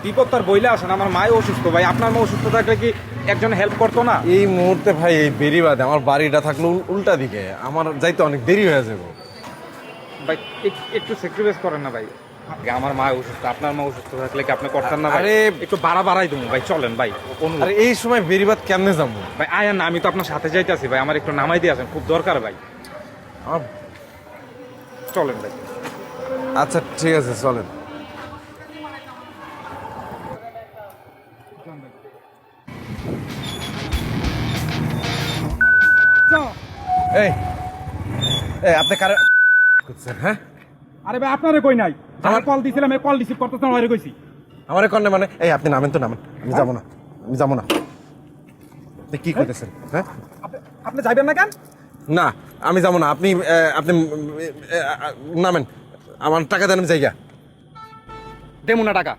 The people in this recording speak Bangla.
বিপদ তার বইলে আসেন, আমার মায় অসুস্থ ভাই। আপনার মা অসুস্থ থাকলে কি একজন হেল্প করতো না? এই মুহূর্তে ভাই এই বেরিবাদে আমার বাড়িটা থাকলো উল্টা দিকে, আমার যাইতে অনেক দেরি হয়ে যাবে। ভাই একটু স্যাক্রিফাইস করেন না ভাই। আমার মা অসুস্থ, আপনার মা অসুস্থ থাকলে কি আপনি করতেন না ভাই? আরে একটু বাড়াই দেবো ভাই, চলেন ভাই। আরে এই সময় বেরিবাদ কেমনে যাবো ভাই আয়ান না, আমি তো আপনার সাথে যাইতেছি ভাই, আমার একটু নামাই দিয়ে আসেন, খুব দরকার ভাই। আমার? চলেন ভাই। আচ্ছা ঠিক আছে চলেন। এই এই আপনি কারে করছেন? হ্যাঁ আরে ভাই আপনারে কই নাই, আমার আমার কল দিছিলাম, কল রিসিভ করতেছেন, আমারে কইছি। আমার কন্যা মানে এই আপনি নামেন তো নামেন, আমি যাবো না, আমি যাবো না। আপনি কি করতেছেন? হ্যাঁ আপনি যাইবেন না কেন? না আমি যাবো না, আপনি আপনি নামেন, আমার টাকা দেন, আমি জায়গা দেবো না টাকা।